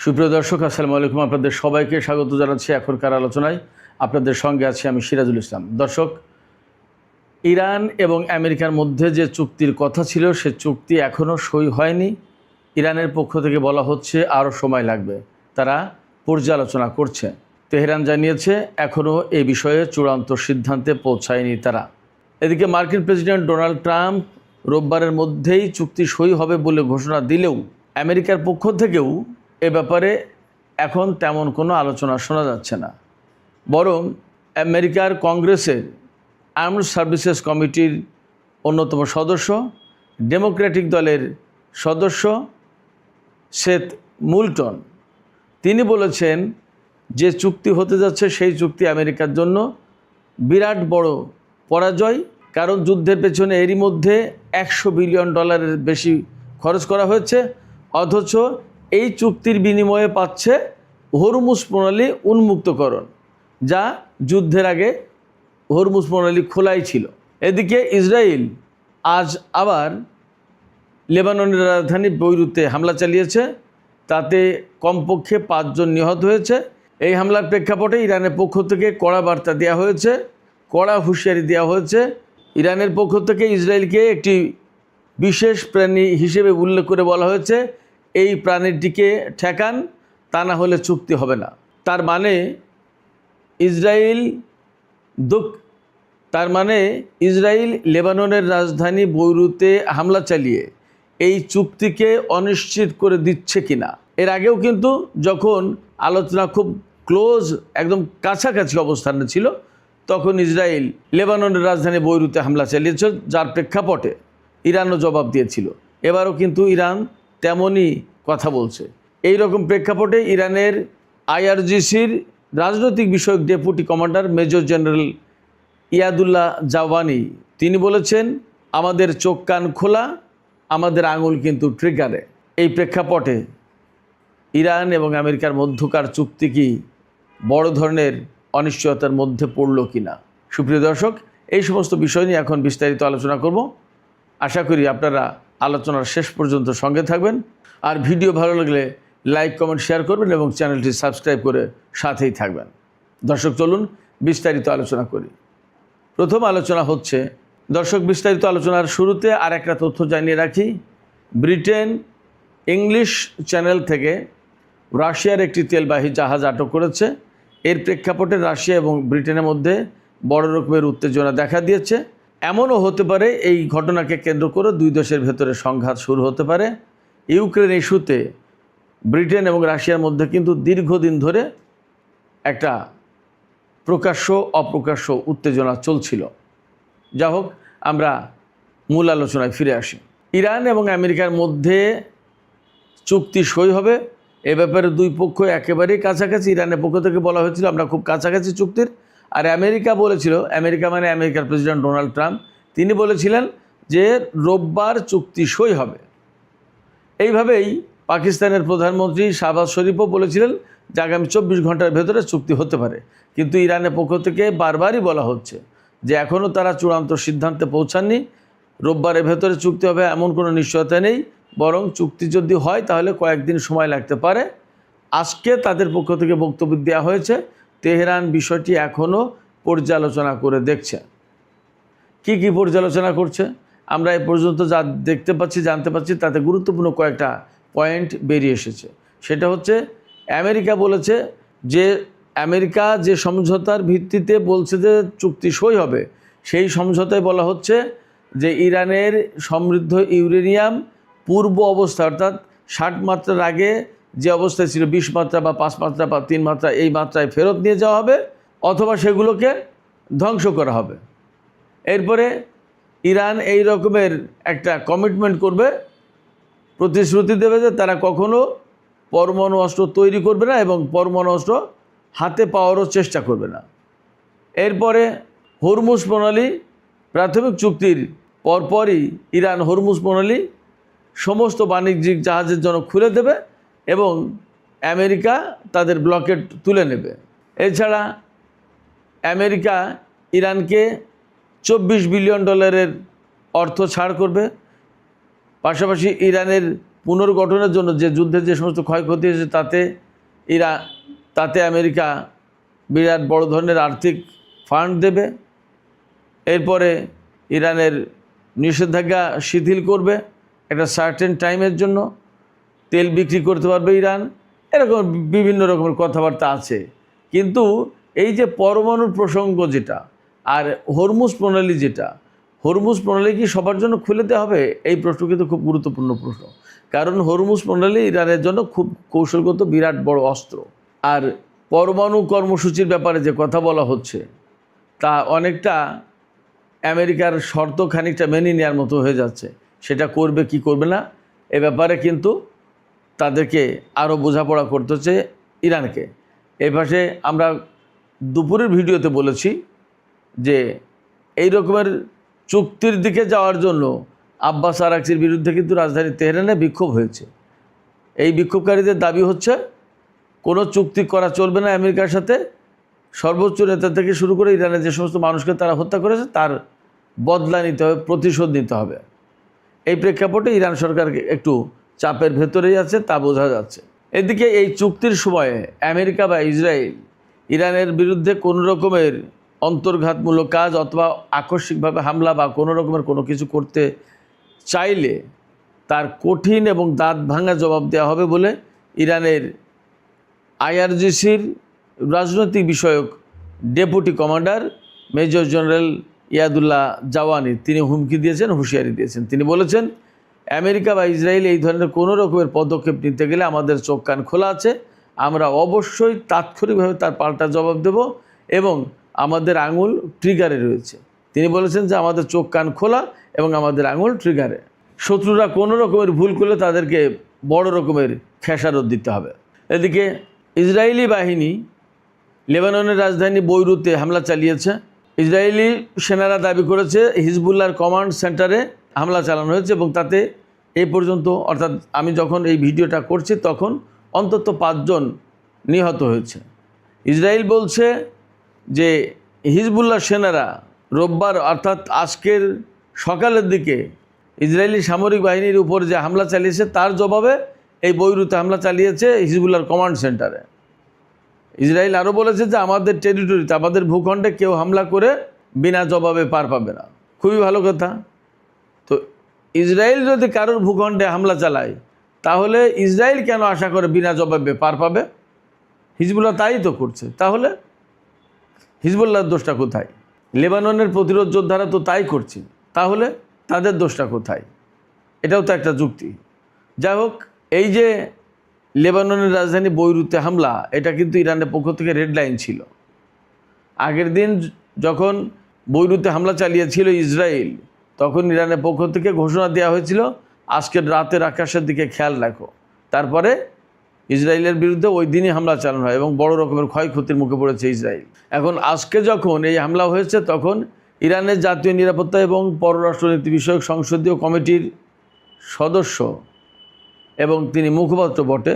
সুপ্রিয় দর্শক, আসসালামু আলাইকুম। আপনাদের সবাইকে স্বাগত জানাচ্ছি এখনকার আলোচনায়। আপনাদের সঙ্গে আছি আমি সিরাজুল ইসলাম। দর্শক, ইরান এবং আমেরিকার মধ্যে যে চুক্তির কথা ছিল সে চুক্তি এখনও সই হয়নি। ইরানের পক্ষ থেকে বলা হচ্ছে আরও সময় লাগবে, তারা পর্যালোচনা করছে। তেহরান জানিয়েছে এখনও এই বিষয়ে চূড়ান্ত সিদ্ধান্তে পৌঁছায়নি তারা। এদিকে মার্কিন প্রেসিডেন্ট ডোনাল্ড ট্রাম্প রোববারের মধ্যেই চুক্তি সই হবে বলে ঘোষণা দিলেও আমেরিকার পক্ষ থেকেও এ ব্যাপারে এখন তেমন কোনো আলোচনা শোনা যাচ্ছে না। বরং আমেরিকার কংগ্রেসের আর্মড সার্ভিসেস কমিটির অন্যতম সদস্য, ডেমোক্রেটিক দলের সদস্য সেথ মুলটন, তিনি বলেছেন যে চুক্তি হতে যাচ্ছে সেই চুক্তি আমেরিকার জন্য বিরাট বড় পরাজয়। কারণ যুদ্ধের পেছনে এরই মধ্যে $100 বিলিয়ন বেশি খরচ করা হয়েছে, অথচ এই চুক্তির বিনিময়ে পাচ্ছে হরমুজ প্রণালী উন্মুক্তকরণ, যা যুদ্ধের আগে হরমুজ প্রণালী খোলাই ছিল। এদিকে ইসরায়েল আজ আবার লেবাননের রাজধানী বৈরুতে হামলা চালিয়েছে, তাতে কমপক্ষে 5 জন নিহত হয়েছে। এই হামলার প্রেক্ষাপটে ইরানের পক্ষ থেকে কড়া বার্তা দেওয়া হয়েছে, কড়া হুঁশিয়ারি দেওয়া হয়েছে। ইরানের পক্ষ থেকে ইসরায়েলকে একটি বিশেষ প্রাণী হিসেবে উল্লেখ করে বলা হয়েছে, এই প্রাণীটিকে ঠেকান, তা না হলে চুক্তি হবে না। তার মানে ইসরায়েল লেবাননের রাজধানী বৈরুতে হামলা চালিয়ে এই চুক্তিকে অনিশ্চিত করে দিচ্ছে কিনা। এর আগেও কিন্তু যখন আলোচনা খুব ক্লোজ, একদম কাছাকাছি অবস্থানে ছিল, তখন ইসরায়েল লেবাননের রাজধানী বৈরুতে হামলা চালিয়েছে, যার প্রেক্ষাপটে ইরানও জবাব দিয়েছিল। এবারও কিন্তু ইরান তেমনই কথা বলছে। এই রকম প্রেক্ষাপটে ইরানের IRGCর রাজনৈতিক বিষয়ক deputy commander major general Yadullah Jawaani, তিনি বলেছেন, আমাদের চোখ কান খোলা, আমাদের আঙুল কিন্তু ট্রিগারে। এই প্রেক্ষাপটে ইরান এবং আমেরিকার মধ্যকার চুক্তি কি বড় ধরনের অনিশ্চয়তার মধ্যে পড়ল কিনা। সুপ্রিয় দর্শক, এই সমস্ত বিষয় নিয়ে এখন বিস্তারিত আলোচনা করব। আশা করি আপনারা আলোচনার শেষ পর্যন্ত সঙ্গে থাকবেন। আর ভিডিও ভালো লাগলে লাইক, কমেন্ট, শেয়ার করবেন এবং চ্যানেলটি সাবস্ক্রাইব করে সাথেই থাকবেন। দর্শক, চলুন বিস্তারিত আলোচনা করি। প্রথম আলোচনা হচ্ছে, দর্শক, বিস্তারিত আলোচনার শুরুতে আর একটা তথ্য জানিয়ে রাখি। ব্রিটেন ইংলিশ চ্যানেল থেকে রাশিয়ার একটি তেলবাহী জাহাজ আটক করেছে। এর প্রেক্ষাপটে রাশিয়া এবং ব্রিটেনের মধ্যে বড় রকমের উত্তেজনা দেখা দিয়েছে। এমনও হতে পারে এই ঘটনাকে কেন্দ্র করে দুই দেশের ভেতরে সংঘাত শুরু হতে পারে। ইউক্রেন ইস্যুতে ব্রিটেন এবং রাশিয়ার মধ্যে কিন্তু দীর্ঘদিন ধরে একটা প্রকাশ্য অপ্রকাশ্য উত্তেজনা চলছিল। যা হোক, আমরা মূল আলোচনায় ফিরে আসি। ইরান এবং আমেরিকার মধ্যে চুক্তি সই হবে, এ ব্যাপারে দুই পক্ষ একেবারেই কাছাকাছি। ইরানের পক্ষ থেকে বলা হয়েছিল আমরা খুব কাছাকাছি চুক্তির, আর আমেরিকা বলেছিল, আমেরিকার প্রেসিডেন্ট ডোনাল্ড ট্রাম্প, তিনি বলেছিলেন যে রোববার চুক্তি সই হবে। এইভাবেই পাকিস্তানের প্রধানমন্ত্রী শাহবাজ শরীফও বলেছিলেন যে আগামী 24 ঘন্টার ভেতরে চুক্তি হতে পারে। কিন্তু ইরানের পক্ষ থেকে বারবারই বলা হচ্ছে যে এখনও তারা চূড়ান্ত সিদ্ধান্তে পৌঁছাননি। রোববারের ভেতরে চুক্তি হবে এমন কোনো নিশ্চয়তা নেই, বরং চুক্তি যদি হয় তাহলে কয়েকদিন সময় লাগতে পারে। আজকে তাদের পক্ষ থেকে বক্তব্য দেওয়া হয়েছে, তেহরান বিষয়টি এখনও পর্যালোচনা করে দেখছে। কি কি পর্যালোচনা করছে আমরা এ পর্যন্ত যা দেখতে পাচ্ছি, জানতে পাচ্ছি, তাতে গুরুত্বপূর্ণ কয়েকটা পয়েন্ট বেরিয়ে এসেছে। সেটা হচ্ছে, আমেরিকা বলেছে যে আমেরিকা যে সমঝোতার ভিত্তিতে বলছে যে চুক্তি সই হবে, সেই সমঝোতায় বলা হচ্ছে যে ইরানের সমৃদ্ধ ইউরেনিয়াম পূর্ব অবস্থা, অর্থাৎ 60 মাত্রার আগে যে অবস্থায় ছিল, 20 মাত্রা বা 5 মাত্রা বা 3 মাত্রা, এই মাত্রায় ফেরত নিয়ে যাওয়া হবে অথবা সেগুলোকে ধ্বংস করা হবে। এরপরে ইরান এই রকমের একটা কমিটমেন্ট করবে, প্রতিশ্রুতি দেবে যে তারা কখনো পরমাণু অস্ত্র তৈরি করবে না এবং পরমাণু অস্ত্র হাতে পাওয়ারও চেষ্টা করবে না। এরপরে হরমুজ প্রণালী, প্রাথমিক চুক্তির পরপরই ইরান হরমুজ প্রণালী সমস্ত বাণিজ্যিক জাহাজের জন্য খুলে দেবে এবং আমেরিকা তাদের ব্লকেট তুলে নেবে। এছাড়া আমেরিকা ইরানকে $24 বিলিয়ন অর্থ ছাড় করবে। পাশাপাশি ইরানের পুনর্গঠনের জন্য যে যুদ্ধের যে সমস্ত ক্ষয়ক্ষতি হয়েছে তাতে আমেরিকা বিরাট বড় ধরনের আর্থিক ফান্ড দেবে। এরপরে ইরানের নিষেধাজ্ঞা শিথিল করবে একটা সার্টেন টাইমের জন্য, তেল বিক্রি করতে পারবে ইরান, এরকম বিভিন্ন রকমের কথাবার্তা আছে। কিন্তু এই যে পরমাণুর প্রসঙ্গ যেটা আর হরমুজ প্রণালী যেটা, হরমুজ প্রণালী কি সবার জন্য খুলে দেওয়া হবে? এই প্রশ্ন কিন্তু খুব গুরুত্বপূর্ণ প্রশ্ন, কারণ হরমুজ প্রণালী ইরানের জন্য খুব কৌশলগত বিরাট বড় অস্ত্র। আর পরমাণু কর্মসূচির ব্যাপারে যে কথা বলা হচ্ছে তা অনেকটা আমেরিকার শর্ত খানিকটা মেনে নেওয়ার মতো হয়ে যাচ্ছে। সেটা করবে কি করবে না এ ব্যাপারে কিন্তু তাদেরকে আরও বোঝাপড়া করতে হচ্ছে ইরানকে। এই পাশে আমরা দুপুরের ভিডিওতে বলেছি যে এই রকমের চুক্তির দিকে যাওয়ার জন্য আব্বাস আরাকচির বিরুদ্ধে কিন্তু রাজধানী তেহরানে বিক্ষোভ হয়েছে। এই বিক্ষোভকারীদের দাবি হচ্ছে কোনো চুক্তি করা চলবে না আমেরিকার সাথে, সর্বোচ্চ নেতা থেকে শুরু করে ইরানের যে সমস্ত মানুষকে তারা হত্যা করেছে তার বদলা নিতে হবে, প্রতিশোধ নিতে হবে। এই প্রেক্ষাপটে ইরান সরকার একটু চাপের ভেতরেই আছে, তা বোঝা যাচ্ছে। এদিকে এই চুক্তির সময়ে আমেরিকা বা ইসরায়েল ইরানের বিরুদ্ধে কোনো রকমের অন্তর্ঘাতমূলক কাজ অথবা আকস্মিকভাবে হামলা বা কোনো রকমের কোনো কিছু করতে চাইলে তার কঠিন এবং দাঁত ভাঙা জবাব দেওয়া হবে বলে ইরানের আইআরজিসির রাজনৈতিক বিষয়ক deputy commander major general Yadullah Jawaani তিনি হুমকি দিয়েছেন, হুঁশিয়ারি দিয়েছেন। তিনি বলেছেন, আমেরিকা বা ইসরায়েল এই ধরনের কোনো রকমের পদক্ষেপ নিতে গেলে আমাদের চোখ কান খোলা আছে, আমরা অবশ্যই তাৎক্ষণিকভাবে তার পাল্টা জবাব দেব এবং আমাদের আঙুল ট্রিগারে রয়েছে। তিনি বলেছেন যে আমাদের চোখ কান খোলা এবং আমাদের আঙুল ট্রিগারে। শত্রুরা কোনো রকমের ভুল করলে তাদেরকে বড় রকমের খেসারত দিতে হবে। এদিকে ইসরায়েলি বাহিনী লেবাননের রাজধানী বৈরুতে হামলা চালিয়েছে। ইসরায়েলি সেনারা দাবি করেছে হিজবুল্লাহর কমান্ড সেন্টারে হামলা চালানো হয়েছে এবং তাতে এই পর্যন্ত, অর্থাৎ আমি যখন এই ভিডিওটা করছি তখন অন্তত 5 জন নিহত হয়েছে। ইসরায়েল বলছে যে হিজবুল্লাহ সেনারা রোববার অর্থাৎ আজকের সকালের দিকে ইসরায়েলি সামরিক বাহিনীর উপর যে হামলা চালিয়েছে তার জবাবে এই বৈরুতে হামলা চালিয়েছে হিজবুল্লাহর কমান্ড সেন্টারে। ইসরায়েল আরও বলেছে যে আমাদের টেরিটরিতে, আমাদের ভূখণ্ডে কেউ হামলা করে বিনা জবাবে পার পাবে না। খুবই ভালো কথা। তো ইসরায়েল যদি কারোর ভূখণ্ডে হামলা চালায় তাহলে ইসরায়েল কেন আশা করে বিনা জবাবে পার পাবে? হিজবুল্লাহ তাই তো করছে। তাহলে হিজবুল্লাহর দোষটা কোথায়? লেবাননের প্রতিরোধ যোদ্ধারা তো তাই করছে, তাহলে তাদের দোষটা কোথায়? এটাও তো একটা যুক্তি। যাই হোক, এই যে লেবাননের রাজধানী বৈরুতে হামলা, এটা কিন্তু ইরানের পক্ষ থেকে রেড লাইন ছিল। আগের দিন যখন বৈরুতে হামলা চালিয়েছিল ইসরায়েল, তখন ইরানের পক্ষ থেকে ঘোষণা দেওয়া হয়েছিল আজকের রাতের আকাশের দিকে খেয়াল রাখো। তারপরে ইসরায়েলের বিরুদ্ধে ওই দিনই হামলা চালানো হয় এবং বড় রকমের ক্ষয়ক্ষতির মুখে পড়েছে ইসরায়েল। এখন আজকে যখন এই হামলা হয়েছে তখন ইরানের জাতীয় নিরাপত্তা এবং পররাষ্ট্রনীতি বিষয়ক সংসদীয় কমিটির সদস্য এবং তিনি মুখপাত্র বটে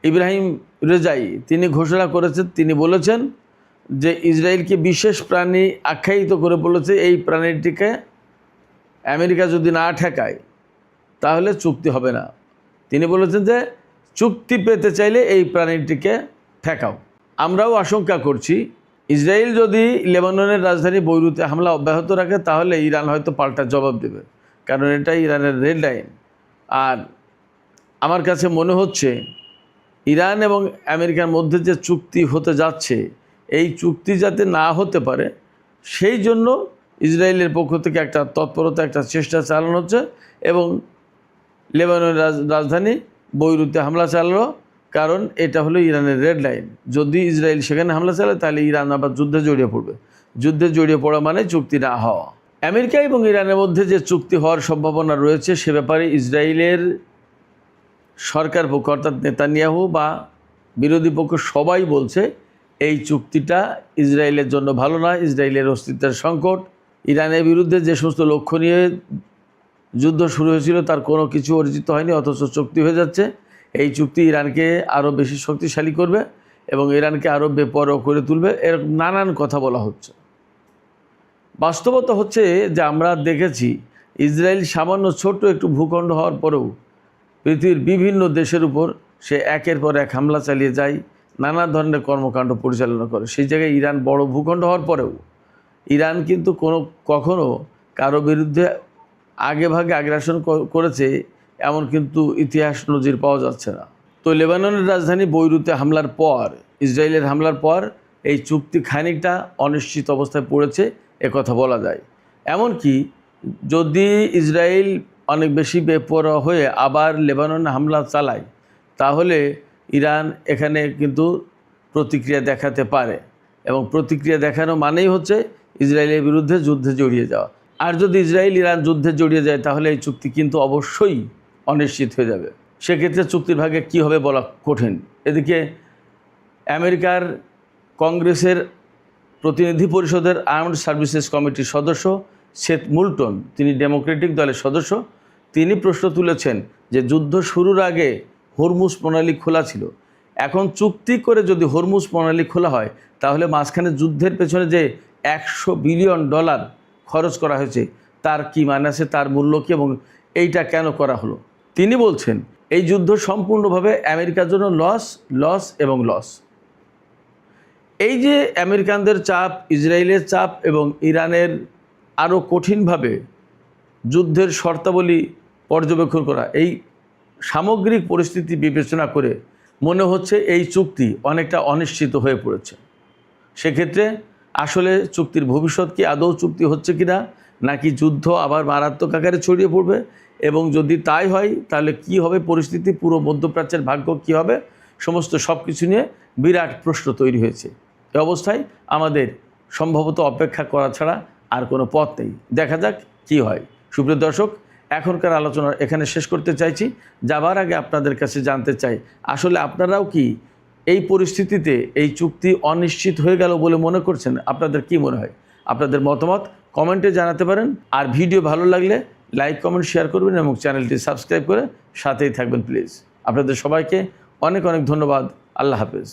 ইব্রাহিম রেজাই তিনি ঘোষণা করেছেন, তিনি বলেছেন যে ইসরায়েলকে বিশেষ প্রাণী আখ্যায়িত করে বলেছে এই প্রাণীটিকে আমেরিকা যদি না ঠেকায় তাহলে চুক্তি হবে না। তিনি বলেছেন যে চুক্তি পেতে চাইলে এই প্রাণীটিকে ঠেকাও। আমরাও আশঙ্কা করছি ইসরায়েল যদি লেবাননের রাজধানী বৈরুতে হামলা অব্যাহত রাখে তাহলে ইরান হয়তো পাল্টা জবাব দেবে, কারণ এটাই ইরানের রেড লাইন। আর আমার কাছে মনে হচ্ছে ইরান এবং আমেরিকার মধ্যে যে চুক্তি হতে যাচ্ছে এই চুক্তি যাতে না হতে পারে সেই জন্য ইসরায়েলের পক্ষ থেকে একটা তৎপরতা, একটা চেষ্টা চালানো হচ্ছে এবং লেবাননের রাজধানী বৈরুতে হামলা চালালো, কারণ এটা হলো ইরানের রেড লাইন। যদি ইসরায়েল সেখানে হামলা চালায় তাহলে ইরান আবার যুদ্ধে জড়িয়ে পড়বে। যুদ্ধে জড়িয়ে পড়া মানে চুক্তি না হওয়া। আমেরিকা এবং ইরানের মধ্যে যে চুক্তি হওয়ার সম্ভাবনা রয়েছে সে ব্যাপারে ইসরায়েলের সরকার পক্ষ অর্থাৎ নেতানিয়াহু বা বিরোধী পক্ষ সবাই বলছে এই চুক্তিটা ইসরায়েলের জন্য ভালো নয়, ইসরায়েলের অস্তিত্বের সংকট। ইরানের বিরুদ্ধে যে সমস্ত লক্ষ্য নিয়ে যুদ্ধ শুরু হয়েছিল তার কোনো কিছু অর্জিত হয়নি, অথচ চুক্তি হয়ে যাচ্ছে। এই চুক্তি ইরানকে আরও বেশি শক্তিশালী করবে এবং ইরানকে আরও বেপরোয়া করে তুলবে, এরকম নানান কথা বলা হচ্ছে। বাস্তবতা হচ্ছে যে আমরা দেখেছি ইসরায়েল সামান্য ছোট্ট একটু ভূখণ্ড হওয়ার পরেও পৃথিবীর বিভিন্ন দেশের উপর সে একের পর এক হামলা চালিয়ে যায়, নানা ধরনের কর্মকাণ্ড পরিচালনা করে। সেই জায়গায় ইরান বড় ভূখণ্ড হওয়ার পরেও ইরান কিন্তু কখনো কারো বিরুদ্ধে আগেভাগে আগ্রাসন করেছে এমন কিন্তু ইতিহাস নজির পাওয়া যাচ্ছে না। তো লেবাননের রাজধানী বৈরুতে হামলার পর, ইসরায়েলের হামলার পর এই চুক্তি খানিকটা অনিশ্চিত অবস্থায় পড়েছে কথা বলা যায়। এমনকি যদি ইসরায়েল অনেক বেশি বেপরোয়া হয়ে আবার লেবাননে হামলা চালায়, তাহলে ইরান এখানে কিন্তু প্রতিক্রিয়া দেখাতে পারে, এবং প্রতিক্রিয়া দেখানো মানেই হচ্ছে ইসরায়েলের বিরুদ্ধে যুদ্ধে জড়িয়ে যাওয়া। আর যদি ইসরায়েল ইরান যুদ্ধে জড়িয়ে যায়, তাহলে এই চুক্তি কিন্তু অবশ্যই অনিশ্চিত হয়ে যাবে। সেক্ষেত্রে চুক্তির ভাগে কী হবে বলা কঠিন। এদিকে আমেরিকার কংগ্রেসের প্রতিনিধি পরিষদের আর্মড সার্ভিসেস কমিটির সদস্য সেথ মুলটন, তিনি ডেমোক্রেটিক দলের সদস্য, তিনি প্রশ্ন তুলেছেন যে যুদ্ধ শুরুর আগে হরমুজ প্রণালী খোলা ছিল। এখন চুক্তি করে যদি হরমুজ প্রণালী খোলা হয়, তাহলে মাঝখানে যুদ্ধের পেছনে যে $100 বিলিয়ন খরচ করা হয়েছে তার কী মানে আছে, তার মূল্য কী, এবং এইটা কেন করা হলো। তিনি বলছেন এই যুদ্ধ সম্পূর্ণভাবে আমেরিকার জন্য লস এবং লস। এই যে আমেরিকানদের চাপ, ইসরায়েলের চাপ এবং ইরানের আরও কঠিনভাবে যুদ্ধের শর্তাবলী পর্যবেক্ষণ করা, এই সামগ্রিক পরিস্থিতি বিবেচনা করে মনে হচ্ছে এই চুক্তি অনেকটা অনিশ্চিত হয়ে পড়েছে। সেক্ষেত্রে আসলে চুক্তির ভবিষ্যৎ কি আদৌ চুক্তি হচ্ছে কি না, নাকি যুদ্ধ আবার মারাত্মক আকারে ছড়িয়ে পড়বে, এবং যদি তাই হয় তাহলে কি হবে পরিস্থিতি, পুরো মধ্যপ্রাচ্যের ভাগ্য কি হবে, সমস্ত সব কিছু নিয়ে বিরাট প্রশ্ন তৈরি হয়েছে। এই অবস্থায় আমাদের সম্ভবত অপেক্ষা করা ছাড়া আর কোনো পথ নেই। দেখা যাক কি হয়। সুপ্রিয় দর্শক, এখনকার আলোচনা এখানে শেষ করতে চাইছি। যাবার আগে আপনাদের কাছে জানতে চাই, আসলে আপনারাও কি এই পরিস্থিতিতে এই চুক্তি অনিশ্চিত হয়ে গেল বলে মনে করছেন? আপনাদের কি মনে হয়? আপনাদের মতামত কমেন্টে জানাতে পারেন। আর ভিডিও ভালো লাগলে লাইক, কমেন্ট, শেয়ার করবেন এবং চ্যানেলটি সাবস্ক্রাইব করে সাথেই থাকবেন প্লিজ। আপনাদের সবাইকে অনেক অনেক ধন্যবাদ। আল্লাহ হাফেজ।